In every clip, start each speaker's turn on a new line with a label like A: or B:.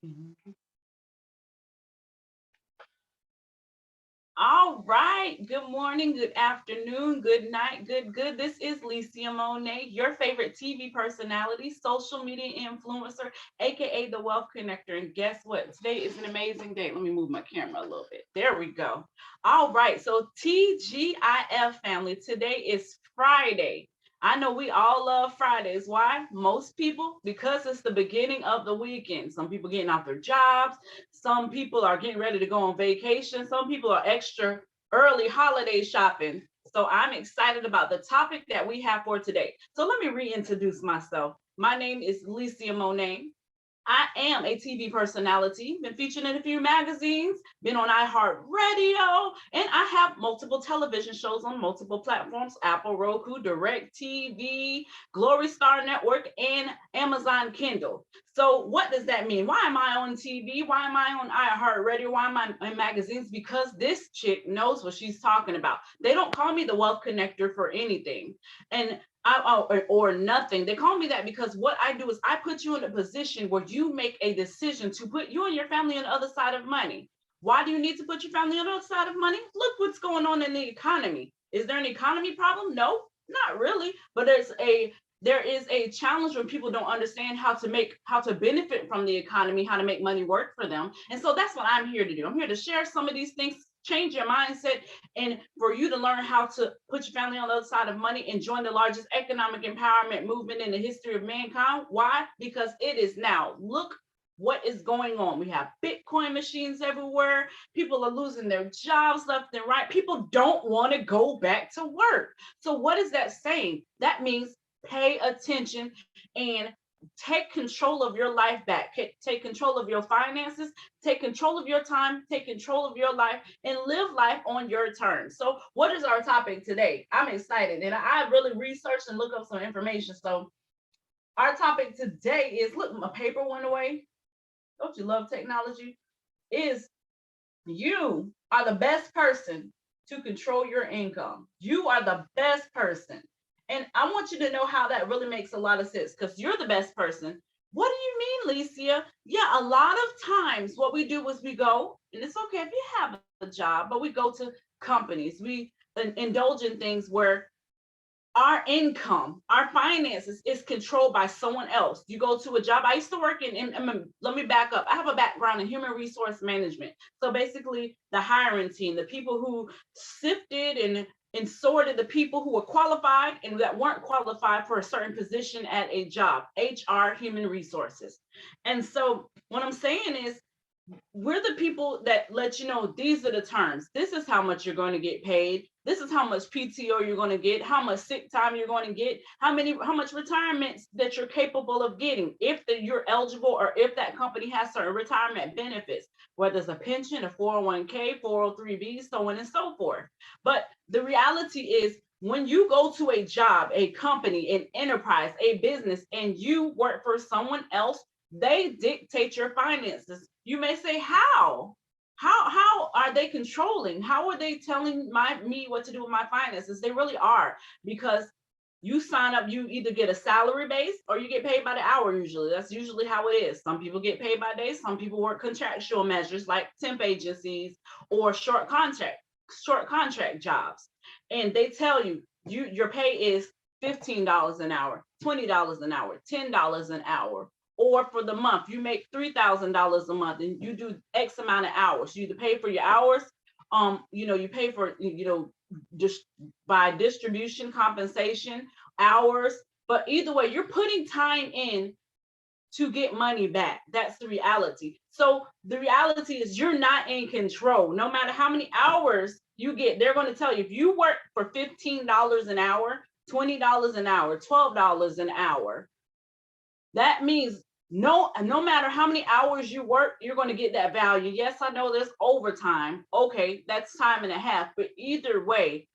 A: Mhm. All right. Good morning, good afternoon, good night, good. This is Licia Monet, your favorite TV personality, social media influencer, aka the Wealth Connector. And guess what? Today is an amazing day. Let me move my camera a little bit. There we go. All right. So TGIF family, today is Friday. I know we all love Fridays. Why? Most people, because it's the beginning of the weekend. Some people getting off their jobs. Some people are getting ready to go on vacation. Some people are extra early holiday shopping. So I'm excited about the topic that we have for today. So let me reintroduce myself. My name is Licia Monet. I am a TV personality, been featured in a few magazines, been on iHeartRadio, and I have multiple television shows on multiple platforms: Apple, Roku, Direct TV, Glory Star Network, and Amazon Kindle. So what does that mean? Why am I on TV? Why am I on iHeartRadio? Why am I in magazines? Because this chick knows what she's talking about. They don't call me the Wealth Connector for anything. And or nothing. They call me that because what I do is I put you in a position where you make a decision to put you and your family on the other side of money. Why do you need to put your family on the other side of money? Look what's going on in the economy. Is there an economy problem? No, not really. But there is a challenge when people don't understand how to benefit from the economy, how to make money work for them. And so that's what I'm here to do. I'm here to share some of these things, change your mindset, and for you to learn how to put your family on the other side of money and join the largest economic empowerment movement in the history of mankind. Why? Because it is now. Look what is going on. We have Bitcoin machines everywhere. People are losing their jobs left and right. People don't want to go back to work. So, what is that saying? That means pay attention and take control of your life back. Take control of your finances, take control of your time, take control of your life, and live life on your terms. So, what is our topic today? I'm excited, and I really researched and looked up some information. So, our topic today is, look, my paper went away. Don't you love technology? Is you are the best person to control your income. You are the best person. And I want you to know how that really makes a lot of sense because you're the best person. What do you mean, Licia? Yeah, a lot of times what we do is we go, and it's okay if you have a job, but we go to companies. We indulge in things where our income, our finances is controlled by someone else. You go to a job. I used to work let me back up. I have a background in human resource management. So basically, the hiring team, the people who sifted and sorted the people who were qualified and that weren't qualified for a certain position at a job, HR, human resources. And so, what I'm saying is, we're the people that let you know these are the terms. This is how much you're going to get paid. This is how much PTO you're going to get, how much sick time you're going to get, how much retirements that you're capable of getting, if you're eligible or if that company has certain retirement benefits, whether it's a pension, a 401k, 403b, so on and so forth. But the reality is, when you go to a job, a company, an enterprise, a business, and you work for someone else, they dictate your finances. You may say, how? How are they controlling? How are they telling me what to do with my finances? They really are, because you sign up, you either get a salary base or you get paid by the hour usually. That's usually how it is. Some people get paid by day, some people work contractual measures like temp agencies or short contract jobs. And they tell you, your pay is $15 an hour, $20 an hour, $10 an hour. Or for the month, you make $3,000 a month and you do X amount of hours. You either pay for your hours, you pay for, just by distribution, compensation, hours. But either way, you're putting time in to get money back. That's the reality. So the reality is, you're not in control. No matter how many hours you get, they're going to tell you, if you work for $15 an hour, $20 an hour, $12 an hour, that means no matter how many hours you work, you're going to get that value. Yes, I know there's overtime. Okay, that's time and a half. But either way,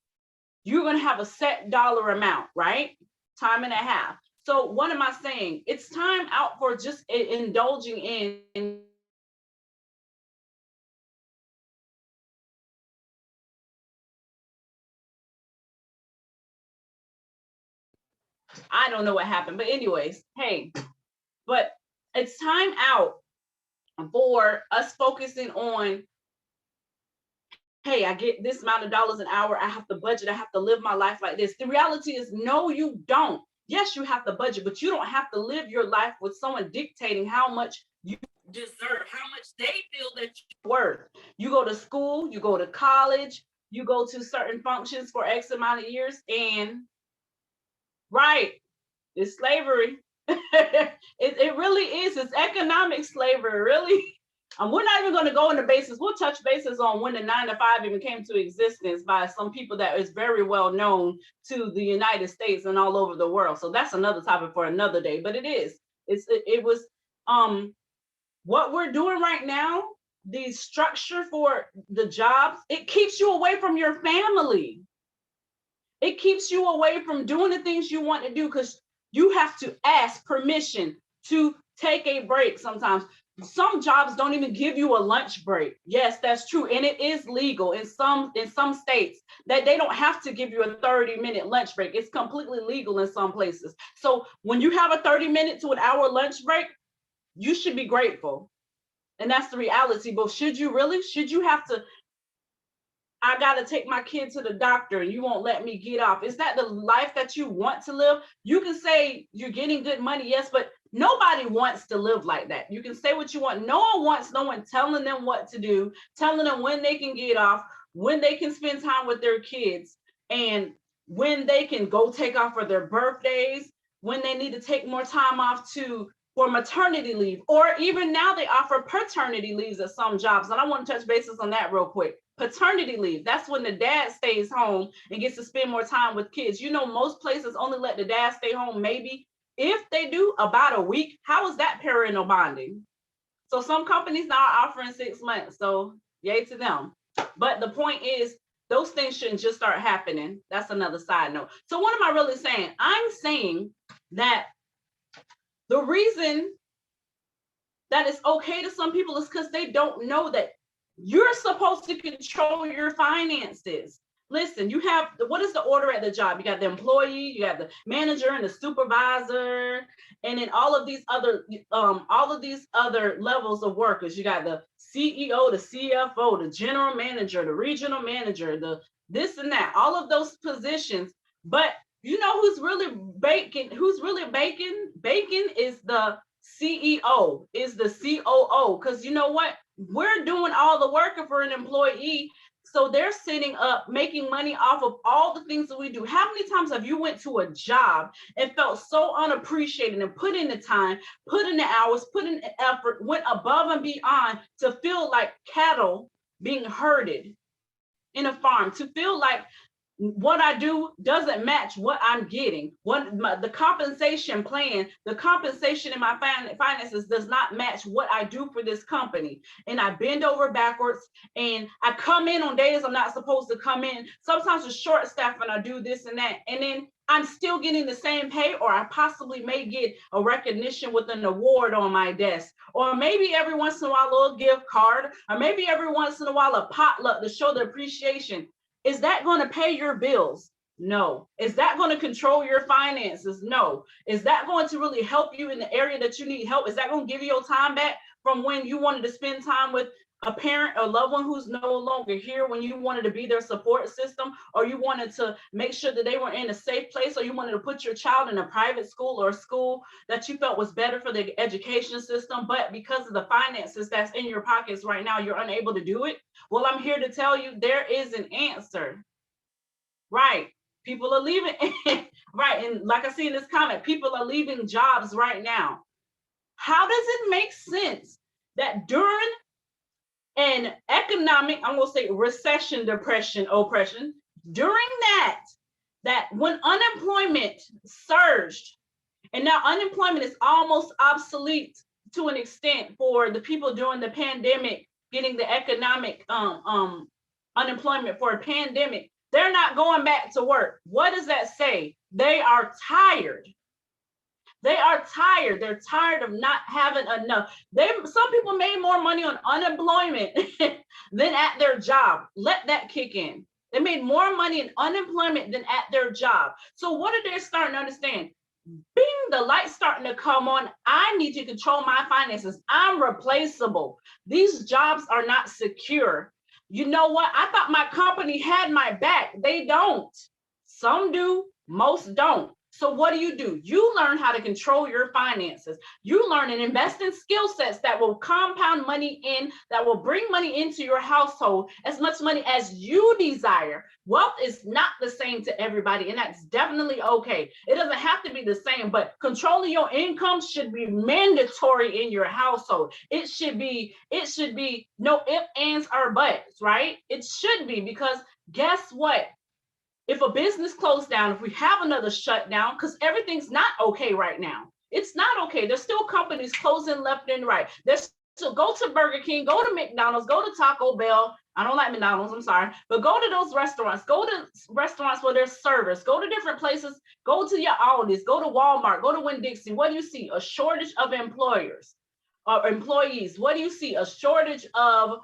A: you're going to have a set dollar amount, right? Time and a half. So what am I saying? It's time out for just indulging in I don't know what happened, but anyways, hey, but it's time out for us focusing on, hey, I get this amount of dollars an hour, I have to budget, I have to live my life like this. The reality is, no, you don't. Yes, you have to budget, but you don't have to live your life with someone dictating how much you deserve, how much they feel that you're worth. You go to school, you go to college, you go to certain functions for X amount of years, and right, it's slavery. It really is. It's economic slavery, really. We're not even going to go into basis. We'll touch bases on when the 9 to 5 even came to existence by some people that is very well known to the United States and all over the world. So that's another topic for another day. But it is. It was what we're doing right now. The structure for the jobs, it keeps you away from your family. It keeps you away from doing the things you want to do because you have to ask permission to take a break sometimes. Some jobs don't even give you a lunch break. Yes, that's true. And it is legal in some states that they don't have to give you a 30-minute lunch break. It's completely legal in some places. So when you have a 30-minute to an hour lunch break, you should be grateful. And that's the reality. But should you really? Should you have to, I got to take my kid to the doctor and you won't let me get off? Is that the life that you want to live? You can say you're getting good money, yes, but nobody wants to live like that. You can say what you want. No one wants no one telling them what to do, telling them when they can get off, when they can spend time with their kids, and when they can go take off for their birthdays, when they need to take more time off for maternity leave, or even now they offer paternity leaves at some jobs. And I want to touch bases on that real quick. Paternity leave, that's when the dad stays home and gets to spend more time with kids. You know, most places only let the dad stay home, maybe if they do, about a week. How is that parental bonding? So some companies now are offering 6 months. So yay to them. But the point is, those things shouldn't just start happening. That's another side note. So what am I really saying? I'm saying that the reason that it's okay to some people is because they don't know that you're supposed to control your finances. Listen, you have, what is the order at the job? You got the employee, you got the manager and the supervisor, and then all of these other levels of workers. You got the CEO, the CFO, the general manager, the regional manager, the this and that, all of those positions. But you know who's really baking? Who's really baking? Baking is the CEO, is the COO, because you know what? We're doing all the work for an employee. So they're sitting up making money off of all the things that we do. How many times have you went to a job and felt so unappreciated and put in the time, put in the hours, put in the effort, went above and beyond to feel like cattle being herded in a farm, to feel like what I do doesn't match what I'm getting. The compensation plan, the compensation in my finances does not match what I do for this company. And I bend over backwards and I come in on days I'm not supposed to come in. Sometimes it's short staff and I do this and that. And then I'm still getting the same pay, or I possibly may get a recognition with an award on my desk. Or maybe every once in a while a little gift card, or maybe every once in a while a potluck to show the appreciation. Is that going to pay your bills? No. Is that going to control your finances? No. Is that going to really help you in the area that you need help? Is that going to give you your time back from when you wanted to spend time with a parent or loved one who's no longer here, when you wanted to be their support system, or you wanted to make sure that they were in a safe place, or you wanted to put your child in a private school or a school that you felt was better for the education system, but because of the finances that's in your pockets right now, you're unable to do it? Well, I'm here to tell you there is an answer. Right. People are leaving. Right. And like I see in this comment, people are leaving jobs right now. How does it make sense that during an economic, I'm going to say recession, depression, oppression, during that when unemployment surged, and now unemployment is almost obsolete to an extent for the people during the pandemic, getting the economic unemployment for a pandemic, they're not going back to work. What does that say? They are tired. They are tired. They're tired of not having enough. Some people made more money on unemployment than at their job. Let that kick in. They made more money in unemployment than at their job. So what are they starting to understand? bing, the light's starting to come on. I need to control my finances. I'm replaceable. These jobs are not secure. You know what? I thought my company had my back. They don't. Some do, most don't. So what do? You learn how to control your finances. You learn and invest in skill sets that will compound money in, that will bring money into your household, as much money as you desire. Wealth is not the same to everybody, and that's definitely okay. It doesn't have to be the same, but controlling your income should be mandatory in your household. It should be no ifs, ands, or buts, right? It should be, because guess what? If a business closed down, if we have another shutdown, because everything's not okay right now. It's not okay. There's still companies closing left and right. So go to Burger King, go to McDonald's, go to Taco Bell. I don't like McDonald's, I'm sorry, but go to those restaurants. Go to restaurants where there's service. Go to different places. Go to your Aldi's. Go to Walmart. Go to Winn-Dixie. What do you see? A shortage of employers or employees. What do you see? A shortage of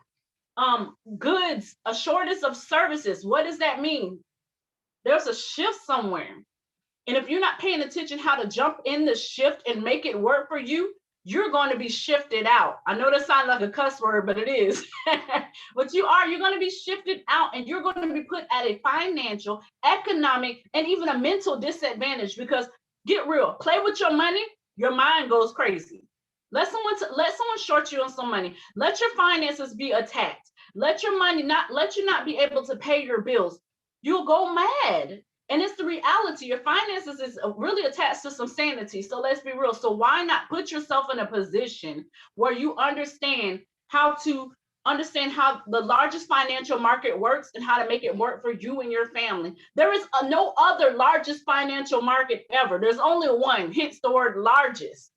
A: goods. A shortage of services. What does that mean? There's a shift somewhere. And if you're not paying attention how to jump in the shift and make it work for you, you're going to be shifted out. I know that sounds like a cuss word, but it is. But you're going to be shifted out, and you're going to be put at a financial, economic, and even a mental disadvantage, because get real, play with your money, your mind goes crazy. Let someone short you on some money. Let your finances be attacked. Let you not be able to pay your bills. You'll go mad. And it's the reality. Your finances is really attached to some sanity. So let's be real. So why not put yourself in a position where you understand how the largest financial market works and how to make it work for you and your family. There is no other largest financial market ever. There's only one, hence the word largest.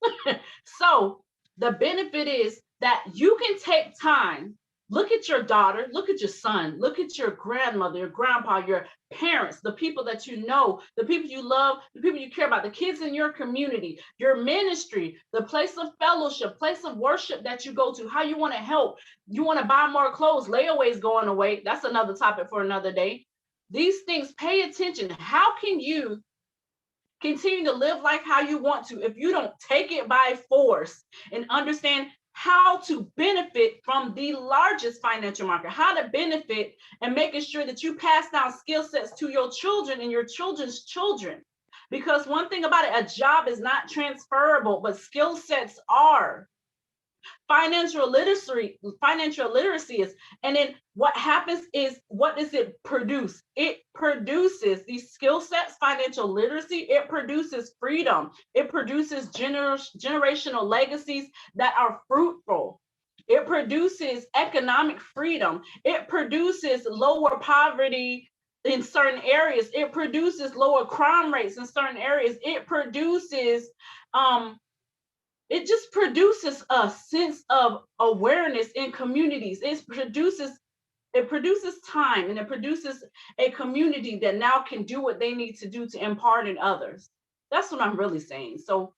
A: So the benefit is that you can take time. Look at your daughter, look at your son, look at your grandmother, your grandpa, your parents, the people that you know, the people you love, the people you care about, the kids in your community, your ministry, the place of fellowship, place of worship that you go to, how you want to help. You want to buy more clothes, layaways going away. That's another topic for another day. These things, pay attention. How can you continue to live life how you want to if you don't take it by force and understand how to benefit from the largest financial market, how to benefit and making sure that you pass down skill sets to your children and your children's children? Because one thing about it, a job is not transferable, but skill sets are. Financial literacy is, and then what happens is, what does it produce? It produces these skill sets, financial literacy. It produces freedom. It produces generational legacies that are fruitful. It produces economic freedom. It produces lower poverty in certain areas. It produces lower crime rates in certain areas. It just produces a sense of awareness in communities. It produces time, and it produces a community that now can do what they need to do to impart in others. That's what I'm really saying. So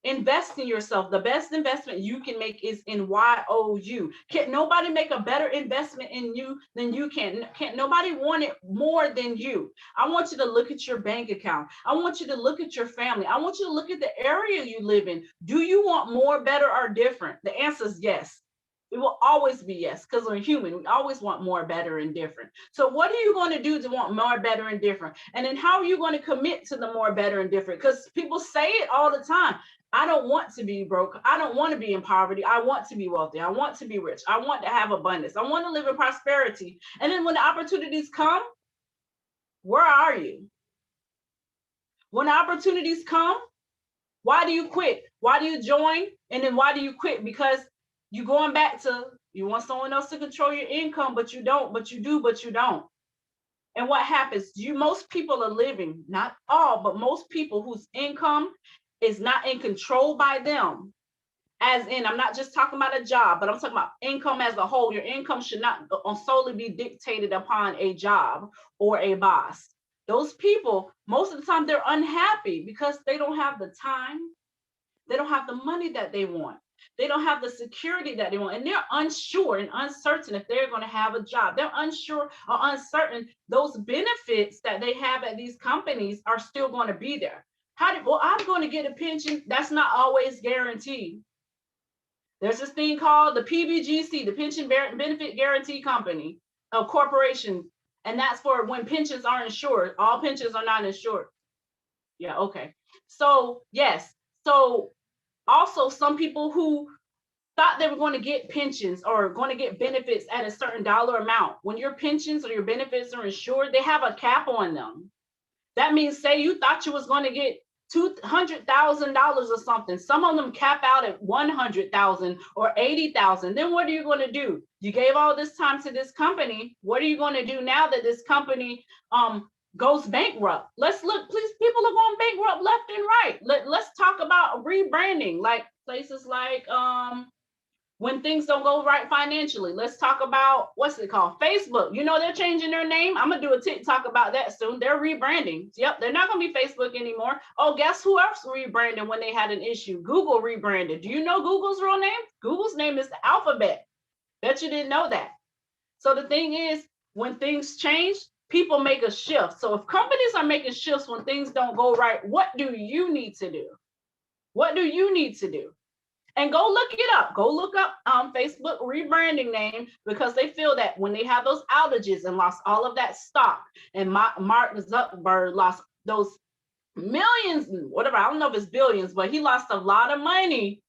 A: invest in yourself. The best investment you can make is in YOU. Can't nobody make a better investment in you than you can. Can't nobody want it more than you. I want you to look at your bank account. I want you to look at your family. I want you to look at the area you live in. Do you want more, better, or different? The answer is yes. It will always be yes, because we're human. We always want more, better, and different. So what are you going to do to want more, better, and different? And then how are you going to commit to the more, better, and different? Because people say it all the time. I don't want to be broke. I don't want to be in poverty. I want to be wealthy. I want to be rich. I want to have abundance. I want to live in prosperity. And then when the opportunities come, where are you? When the opportunities come, why do you quit? Why do you join? And then why do you quit? Because you're going back to, you want someone else to control your income, but you don't, but you do, but you don't. And what happens? Most people are living, not all, but most people whose income is not in control by them. As in, I'm not just talking about a job, but I'm talking about income as a whole. Your income should not solely be dictated upon a job or a boss. Those people, most of the time, they're unhappy because they don't have the time. They don't have the money that they want. They don't have the security that they want. And they're unsure and uncertain if they're going to have a job. They're unsure or uncertain those benefits that they have at these companies are still going to be there. Well, I'm going to get a pension. That's not always guaranteed. There's this thing called the PBGC, the Pension Benefit Guarantee Company, a corporation, and that's for when pensions aren't insured. All pensions are not insured. Yeah, okay. So yes, so also some people who thought they were going to get pensions or going to get benefits at a certain dollar amount. When your pensions or your benefits are insured, they have a cap on them. That means, say you thought you was going to get $200,000 or something. Some of them cap out at 100,000 or 80,000. Then what are you going to do? You gave all this time to this company. What are you going to do now that this company goes bankrupt? Let's look, please. People are going bankrupt left and right. Let's talk about rebranding, like places like when things don't go right financially. Let's talk about, what's it called? Facebook. You know, they're changing their name. I'm going to do a TikTok about that soon. They're rebranding. Yep, they're not going to be Facebook anymore. Oh, guess who else rebranded when they had an issue? Google rebranded. Do you know Google's real name? Google's name is Alphabet. Bet you didn't know that. So the thing is, when things change, people make a shift. So if companies are making shifts when things don't go right, what do you need to do? What do you need to do? And go look it up. Go look up Facebook rebranding name, because they feel that when they have those outages and lost all of that stock, and Mark Zuckerberg lost those millions, whatever, I don't know if it's billions, but he lost a lot of money.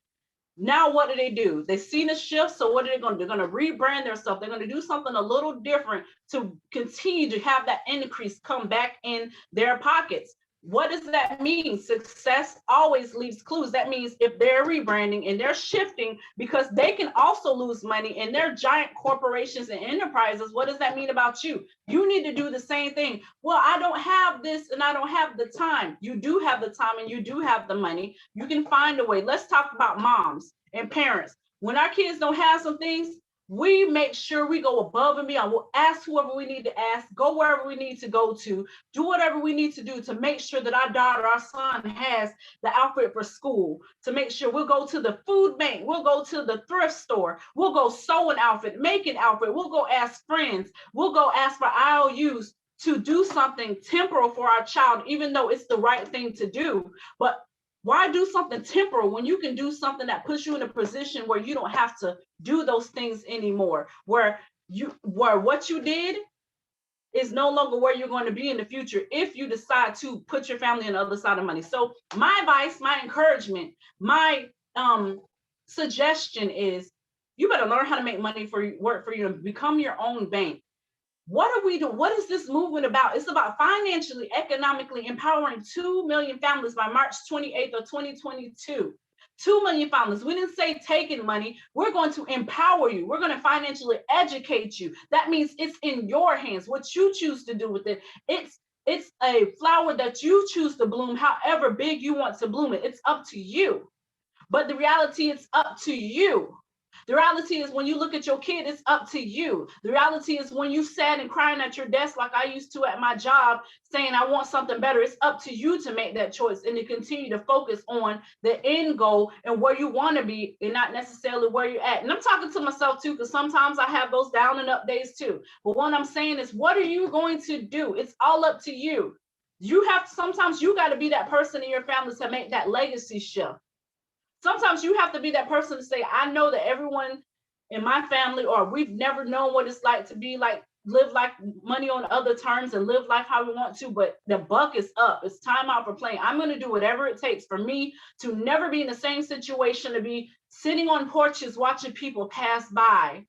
A: Now what do? They've seen a shift, so what are they going to do? They're going to rebrand themselves. They're going to do something a little different to continue to have that increase come back in their pockets. What does that mean? Success always leaves clues. That means if they're rebranding and they're shifting, because they can also lose money in their giant corporations and enterprises, what does that mean about you? You need to do the same thing. Well, I don't have this and I don't have the time. You do have the time and you do have the money. You can find a way. Let's talk about moms and parents. When our kids don't have some things, we make sure we go above and beyond. We'll ask whoever we need to ask, go wherever we need to go to, do whatever we need to do to make sure that our daughter, our son has the outfit for school, to make sure we'll go to the food bank, we'll go to the thrift store, we'll go sew an outfit, make an outfit, we'll go ask friends, we'll go ask for IOUs to do something temporal for our child, even though it's the right thing to do. But why do something temporal when you can do something that puts you in a position where you don't have to do those things anymore, where what you did is no longer where you're going to be in the future if you decide to put your family on the other side of money. So my advice, my encouragement, my suggestion is, you better learn how to make money for you, work for you, and become your own bank. What are we doing? What is this movement about? It's about financially, economically empowering 2 million families by March 28th of 2022. 2 million families. We didn't say taking money. We're going to empower you. We're going to financially educate you. That means it's in your hands, what you choose to do with it. It's a flower that you choose to bloom, however big you want to bloom it. It's up to you. But the reality, it's up to you. The reality is when you look at your kid, it's up to you. The reality is when you sat and crying at your desk like I used to at my job, saying I want something better, it's up to you to make that choice and to continue to focus on the end goal and where you want to be and not necessarily where you're at. And I'm talking to myself too, because sometimes I have those down and up days too. But what I'm saying is, what are you going to do? It's all up to you. Sometimes you got to be that person in your family to make that legacy shift. Sometimes you have to be that person to say, I know that everyone in my family, or we've never known what it's like to be like, live like money on other terms and live life how we want to, but the buck is up. It's time out for playing. I'm going to do whatever it takes for me to never be in the same situation, to be sitting on porches watching people pass by,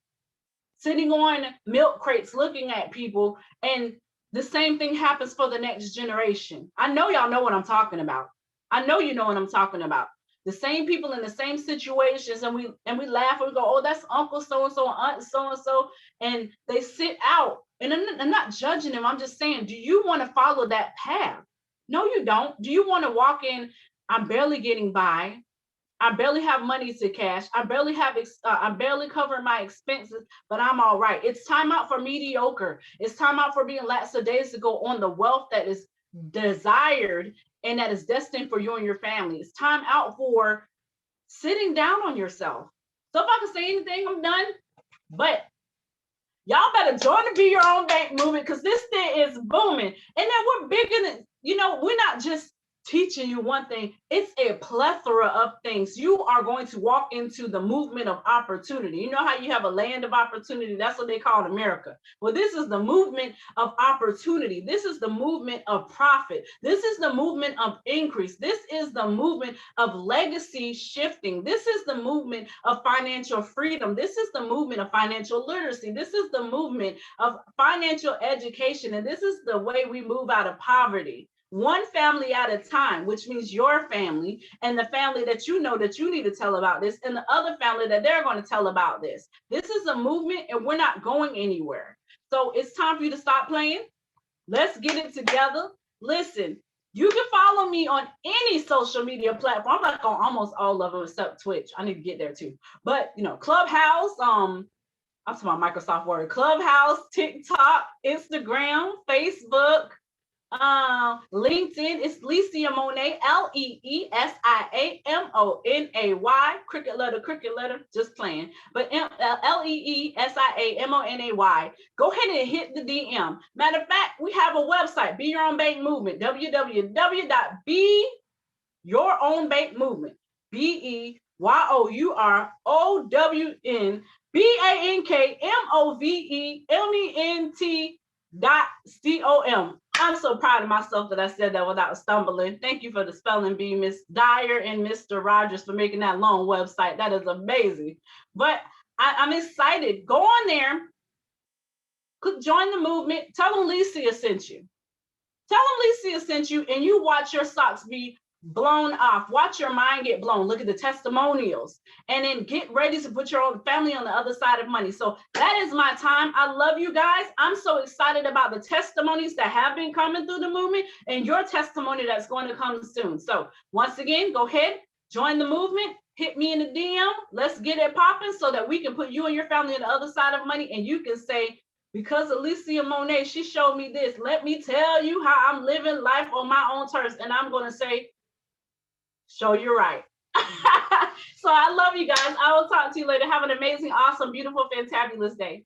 A: sitting on milk crates looking at people, and the same thing happens for the next generation. I know y'all know what I'm talking about. I know you know what I'm talking about. The same people in the same situations, and we laugh and we go, oh, that's Uncle so-and-so, Aunt so-and-so, and they sit out. And I'm not judging them. I'm just saying, do you want to follow that path? No, you don't. Do you want to walk in, I'm barely getting by, I barely have money to cash, I'm barely covering my expenses, but I'm all right. It's time out for mediocre. It's time out for being lackadaisical on the wealth that is desired and that is destined for you and your family. It's time out for sitting down on yourself. So if I can say anything, I'm done. But y'all better join the Be Your Own Bank movement, because this thing is booming. And then we're bigger than, we're not just teaching you one thing. It's a plethora of things. You are going to walk into the movement of opportunity. You know how you have a land of opportunity? That's what they call America. Well, this is the movement of opportunity. This is the movement of profit. This is the movement of increase. This is the movement of legacy shifting. This is the movement of financial freedom. This is the movement of financial literacy. This is the movement of financial education. And this is the way we move out of poverty. One family at a time, which means your family and the family that you know that you need to tell about this, and the other family that they're going to tell about this. This is a movement and we're not going anywhere. So it's time for you to stop playing. Let's get it together. Listen, you can follow me on any social media platform. I'm like on almost all of them except Twitch. I need to get there too. But Clubhouse, I'm talking about Microsoft Word, Clubhouse, TikTok, Instagram, Facebook, LinkedIn. It's Lesia Monet, Leesiamonay, cricket letter, just playing. But Leesiamonay. Go ahead and hit the DM. Matter of fact, we have a website, Be Your Own Bank Movement, www.beyourownbankmovement, BeyourownBankMovement.com. I'm so proud of myself that I said that without stumbling. Thank you for the spelling bee, Miss Dyer and Mr. Rogers, for making that long website. That is amazing. But I'm excited. Go on there, join the movement. Tell them Lesia sent you. Tell them Lesia sent you, and you watch your socks be blown off. Watch your mind get blown. Look at the testimonials, and then get ready to put your own family on the other side of money. So that is my time. I love you guys. I'm so excited about the testimonies that have been coming through the movement and your testimony that's going to come soon. So once again, go ahead, join the movement, hit me in the DM. Let's get it popping so that we can put you and your family on the other side of money, and you can say, because Lesia Monet, she showed me this. Let me tell you how I'm living life on my own terms. And I'm going to say, show you right. So I love you guys. I will talk to you later. Have an amazing, awesome, beautiful, fantabulous day.